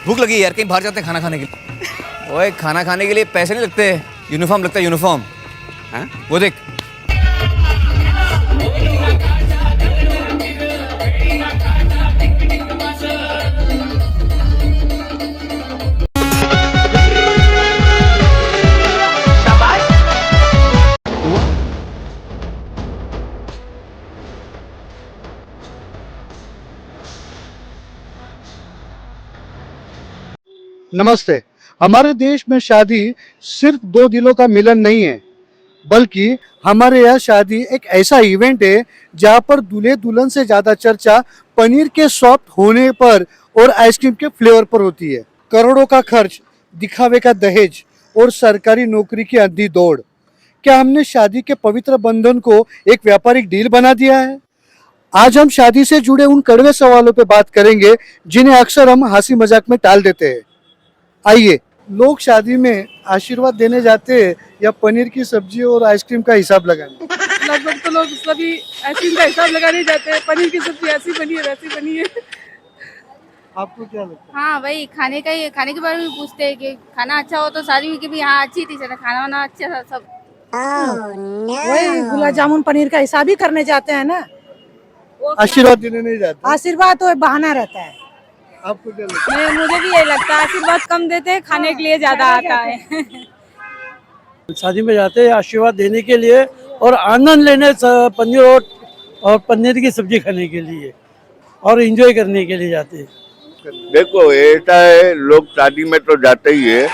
भूख लगी है यार, कहीं बाहर जाते हैं खाना खाने के लिए। ओए खाना खाने के लिए पैसे नहीं लगते, यूनिफॉर्म लगता है, यूनिफॉर्म। हाँ वो देख। नमस्ते। हमारे देश में शादी सिर्फ दो दिलों का मिलन नहीं है, बल्कि हमारे यहाँ शादी एक ऐसा इवेंट है जहाँ पर दूल्हे दुल्हन से ज्यादा चर्चा पनीर के सॉफ्ट होने पर और आइसक्रीम के फ्लेवर पर होती है। करोड़ों का खर्च, दिखावे का दहेज और सरकारी नौकरी की अंधी दौड़, क्या हमने शादी के पवित्र बंधन को एक व्यापारिक डील बना दिया है? आज हम शादी से जुड़े उन कड़वे सवालों पे बात करेंगे जिन्हें अक्सर हम हंसी मजाक में टाल देते हैं। आइए, लोग शादी में आशीर्वाद देने जाते हैं या पनीर की सब्जी और आइसक्रीम का हिसाब लगाने? लगभग तो लोग सभी आइसक्रीम का हिसाब लगाने जाते हैं। पनीर की सब्जी ऐसी बनी है वैसी बनी है। आपको क्या लगता हाँ वही खाने का ही, खाने के बारे में पूछते हैं कि खाना अच्छा हो तो शादी की भी हाँ अच्छी थी, चला खाना वाना अच्छा था सब। वही गुलाब जामुन पनीर का हिसाब ही करने जाते हैं ना। है? आशीर्वाद देने नहीं जाते? आशीर्वाद तो बहाना रहता है। आपको क्या लगता है? मुझे भी यही लगता है, आशीर्वाद कम देते हैं, खाने के लिए ज्यादा आता है। शादी में जाते हैं आशीर्वाद देने के लिए और आनंद लेने, पनीर और पनीर की सब्जी खाने के लिए और एंजॉय करने के लिए जाते हैं। देखो ऐसा है, लोग शादी में तो जाते ही है,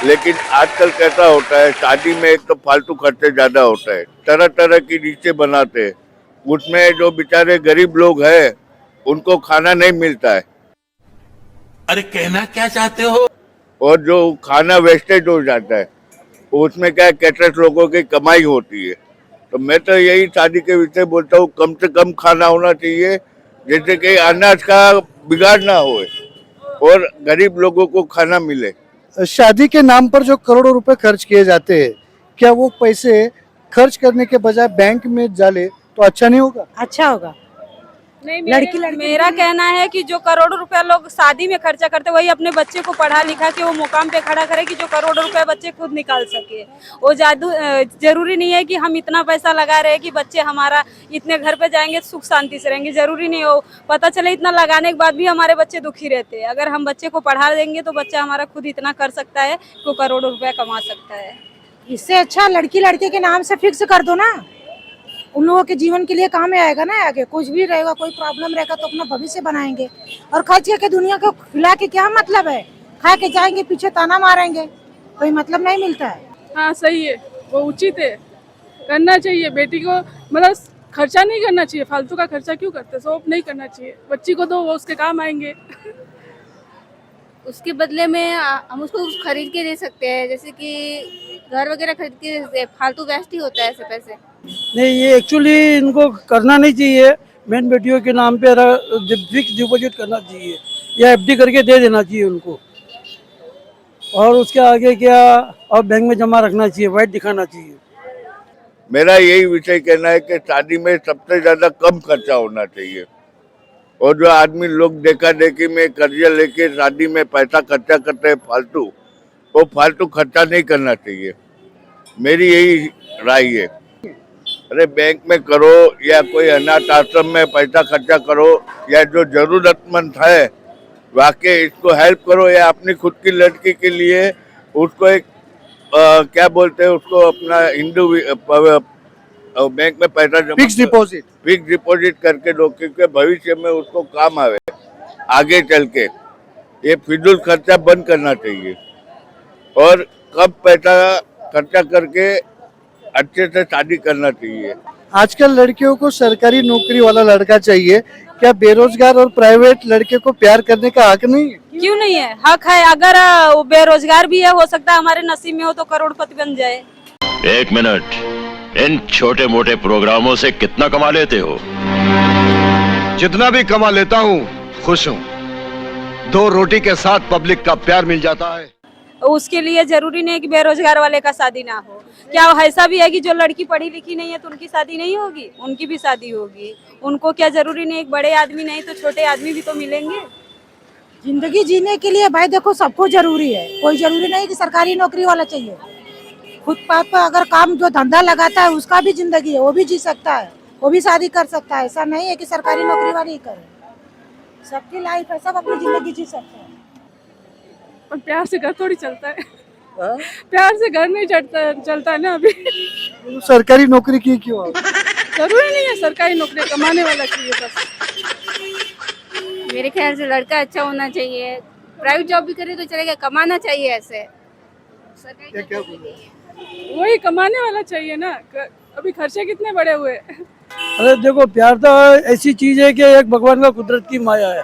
लेकिन आजकल कैसा होता है, शादी में एक तो फालतू खर्चे ज्यादा होता है, तरह तरह की डिशें बनाते हैं, उसमें जो बेचारे गरीब लोग हैं उनको खाना नहीं मिलता है। अरे कहना क्या चाहते हो? और जो खाना वेस्टेज हो जाता है उसमें क्या कैटरर्स लोगों की कमाई होती है। तो मैं तो यही शादी के विषय बोलता हूँ, कम से कम खाना होना चाहिए, जैसे कि अनाज का बिगाड़ ना हो और गरीब लोगों को खाना मिले। शादी के नाम पर जो करोड़ों रुपए खर्च किए जाते हैं, क्या वो पैसे खर्च करने के बजाय बैंक में डाले तो अच्छा नहीं होगा? अच्छा होगा। नहीं, लड़की मेरा कहना है कि जो करोड़ों रुपया लोग शादी में खर्चा करते, वही अपने बच्चे को पढ़ा लिखा के वो मुकाम पे खड़ा करे कि जो करोड़ों रुपया बच्चे खुद निकाल सके। वो जरूरी नहीं है कि हम इतना पैसा लगा रहे हैं कि बच्चे हमारा इतने घर पे जाएंगे सुख शांति से रहेंगे, जरूरी नहीं हो। पता चले इतना लगाने के बाद भी हमारे बच्चे दुखी रहते हैं। अगर हम बच्चे को पढ़ा देंगे तो बच्चा हमारा खुद इतना कर सकता है कि वो करोड़ों रुपया कमा सकता है। इससे अच्छा लड़की लड़के के नाम से फिक्स कर दो ना, उन लोगों के जीवन के लिए काम में आएगा ना। आगे कुछ भी रहेगा, कोई प्रॉब्लम रहेगा तो अपना भविष्य बनाएंगे। और खर्च करके दुनिया को खिला के क्या मतलब है? खा के जाएंगे पीछे ताना मारेंगे, कोई मतलब नहीं मिलता है। हाँ सही है, वो उचित है, करना चाहिए। बेटी को मतलब खर्चा नहीं करना चाहिए, फालतू का खर्चा क्यों करते, सब नहीं करना चाहिए। बच्ची को दो, वो उसके काम आएंगे। उसके बदले में हम उसको कुछ खरीद के दे सकते हैं, जैसे कि घर वगैरह खरीद के दे सकते हैं। फालतू वेस्ट ही होता है ऐसे पैसे। नहीं, ये एक्चुअली इनको करना नहीं चाहिए। बहन बेटियों के नाम पे फिक्स डिपॉजिट करना चाहिए या एफडी करके दे देना चाहिए उनको, और उसके आगे क्या और बैंक में जमा रखना चाहिए, वाइट दिखाना चाहिए। मेरा यही विषय कहना है कि शादी में सबसे ज्यादा कम खर्चा होना चाहिए, और जो आदमी लोग देखा देखी में कर्जा लेके शादी में पैसा खर्चा करते हैं फालतू, वो फालतू खर्चा नहीं करना चाहिए। मेरी यही राय है। अरे बैंक में करो या कोई अनाथ आश्रम में पैसा खर्चा करो, या जो जरूरतमंद है वाकई इसको हेल्प करो, या अपनी खुद की लड़की के लिए उसको एक क्या बोलते हैं उसको, अपना हिंदू बैंक में पैसा जमा फिक्स डिपॉजिट करके दो, क्योंकि भविष्य में उसको काम आवे आगे चल के। ये फिजूल खर्चा बंद करना चाहिए और कम पैसा खर्चा करके अच्छे से शादी करना चाहिए। आजकल लड़कियों को सरकारी नौकरी वाला लड़का चाहिए, क्या बेरोजगार और प्राइवेट लड़के को प्यार करने का हक नहीं है? क्यों नहीं है, हक है। अगर वो बेरोजगार भी है, हो सकता है हमारे नसीब में हो तो करोड़पति बन जाए। एक मिनट, इन छोटे मोटे प्रोग्रामों से कितना कमा लेते हो? जितना भी कमा लेता हूँ खुश हूँ। 2 रोटी के साथ पब्लिक का प्यार मिल जाता है। उसके लिए जरूरी नहीं है कि बेरोजगार वाले का शादी ना हो। क्या ऐसा भी है कि जो लड़की पढ़ी लिखी नहीं है तो उनकी शादी नहीं होगी? उनकी भी शादी होगी। उनको क्या जरूरी नहीं, एक बड़े आदमी नहीं तो छोटे आदमी भी तो मिलेंगे। जिंदगी जीने के लिए भाई देखो सबको जरूरी है, कोई जरूरी नहीं कि सरकारी नौकरी वाला चाहिए। फुटपाथ पर अगर काम जो धंधा लगाता है उसका भी जिंदगी है, वो भी जी सकता है, वो भी शादी कर सकता है। ऐसा नहीं है कि सरकारी नौकरी वाले ही करे। सबकी लाइफ है, सब अपनी जिंदगी जी सकते हैं। पर प्यार से घर थोड़ी चलता है। प्यार से घर नहीं चलता है ना अभी। तो सरकारी नौकरी की क्यों आप? जरूरी नहीं है सरकारी नौकरी, कमाने वाला चाहिए बस। मेरे ख्याल से लड़का अच्छा होना चाहिए, प्राइवेट जॉब भी करे तो चलेगा, कमाना चाहिए ऐसे। सरकारी क्या नौकरी नहीं है। वही कमाने वाला चाहिए ना। अभी खर्चे कितने बड़े हुए। अरे देखो, प्यार तो ऐसी चीज है कि एक भगवान का कुदरत की माया है,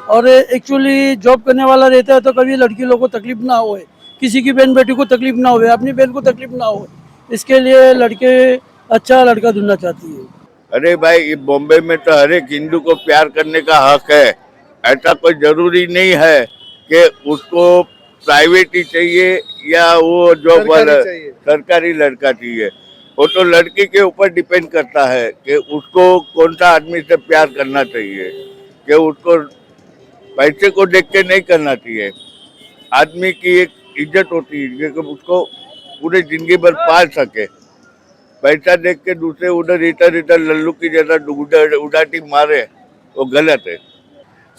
और एक्चुअली जॉब करने वाला रहता है तो कभी लड़की लोगों को तकलीफ ना होए, किसी की बहन बेटी को तकलीफ ना होए, अपनी बहन को तकलीफ ना हो, इसके लिए लड़के अच्छा लड़का ढूंढना चाहती है। अरे भाई, ये बॉम्बे में तो हर एक हिंदू को प्यार करने का हक है। ऐसा कोई जरूरी नहीं है कि उसको प्राइवेट ही चाहिए या वो जॉब वाला सरकारी लड़का चाहिए। वो तो लड़की के ऊपर डिपेंड करता है कि उसको कौन सा आदमी से प्यार करना चाहिए, कि उसको पैसे को देख के नहीं करना चाहिए। आदमी की एक इज्जत होती है कि उसको पूरी जिंदगी भर पाल सके। पैसा देख के दूसरे उधर इधर इधर लल्लू की जैसा उड़ाटी मारे, वो गलत है।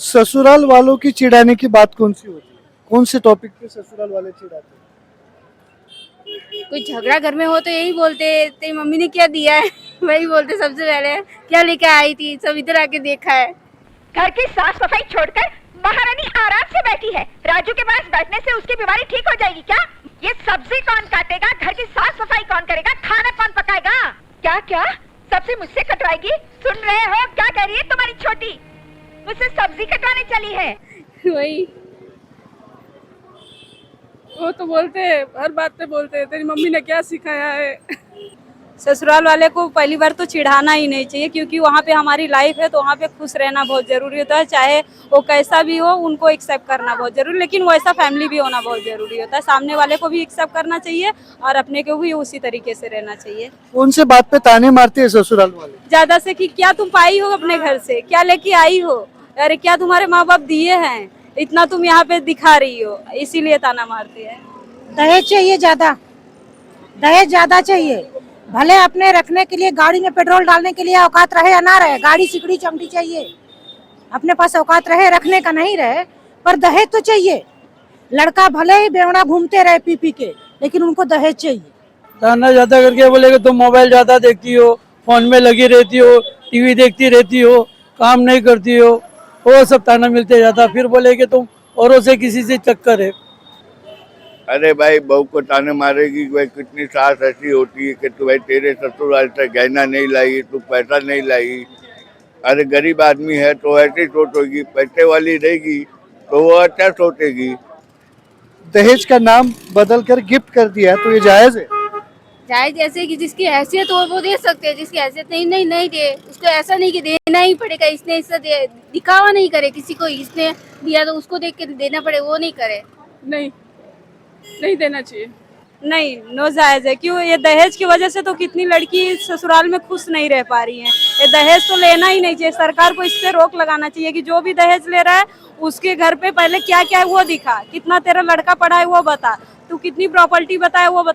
ससुराल वालों की चिढ़ाने की बात कौन सी होती है? कौन से टॉपिक पे ससुराल वाले चिढ़ाते हैं? कोई झगड़ा घर में हो तो यही बोलते, तेरी मम्मी ने क्या दिया है वही बोलते सबसे पहले, क्या लेके आई थी, सब इधर आके देखा है। घर की साफ सफाई छोड़कर महारानी आराम से बैठी है। राजू के पास बैठने से उसकी बीमारी ठीक हो जाएगी क्या? ये सब्जी कौन काटेगा, घर की साफ सफाई कौन करेगा, खाना कौन पकाएगा? क्या क्या सब्जी मुझसे कटवाएगी? सुन रहे हो क्या कह रही है तुम्हारी छोटी? मुझसे सब्जी कटवाने चली है। वही वो तो बोलते हैं, हर बात पे बोलते हैं तेरी मम्मी ने क्या सिखाया है। ससुराल वाले को पहली बार तो चिढ़ाना ही नहीं चाहिए, क्योंकि वहाँ पे हमारी लाइफ है तो वहाँ पे खुश रहना बहुत जरूरी होता है। चाहे वो कैसा भी हो, उनको एक्सेप्ट करना बहुत जरूरी, लेकिन वैसा फैमिली भी होना बहुत जरूरी होता है। सामने वाले को भी एक्सेप्ट करना चाहिए और अपने को भी उसी तरीके से रहना चाहिए। कौन से बात पे ताने मारते हैं ससुराल वाले? ज्यादा से कि क्या तुम पाई हो अपने घर से, क्या लेके आई हो, अरे क्या तुम्हारे माँ बाप दिए हैं, इतना तुम यहाँ पे दिखा रही हो, इसीलिए ताना मारते हैं। दहेज चाहिए ज्यादा, दहेज ज्यादा चाहिए। भले अपने रखने के लिए, गाड़ी में पेट्रोल डालने के लिए औकात रहे या ना रहे, गाड़ी सिकड़ी चमड़ी चाहिए। अपने पास औकात रहे, रखने का नहीं रहे, पर दहेज तो चाहिए। लड़का भले ही बेवड़ा घूमते रहे पी पी के, लेकिन उनको दहेज चाहिए। ताना ज्यादा करके बोलेगा तुम मोबाइल ज्यादा देखती हो, फोन में लगी रहती हो, टीवी देखती रहती हो, काम नहीं करती हो, वो सब ताना मिलते जाता। फिर बोलेगे तुम औरों से किसी से चक्कर है। अरे भाई, बहू को ताने मारेगी भाई, कितनी सास ऐसी होती है कि तू भाई तेरे ससुराल से गहना नहीं लाई, तू पैसा नहीं लाई। अरे गरीब आदमी है तो ऐसी सोच होगी, पैसे वाली रहेगी तो वो अच्छा सोचेगी। दहेज का नाम बदल कर गिफ्ट कर दिया है, तो ये जायज है? जायज ऐसे कि जिसकी हैसियत हो वो दे सकते हैं, जिसकी हैसियत नहीं नहीं दे, उसको ऐसा नहीं कि देना ही पड़ेगा, इसने इससे दिखावा नहीं करे किसी को, इसने दिया तो उसको देख के देना पड़े, वो नहीं करे। नहीं देना चाहिए, नहीं, नो जायज है। क्यों? ये दहेज की वजह से तो कितनी लड़की ससुराल में खुश नहीं रह पा रही हैं। ये दहेज तो लेना ही नहीं चाहिए। सरकार को इस पे रोक लगाना चाहिए कि जो भी दहेज ले रहा है उसके घर पे पहले क्या क्या है वो दिखा, कितना तेरा लड़का पढ़ा है वो बता, तू कितनी प्रॉपर्टी बताए वो बता।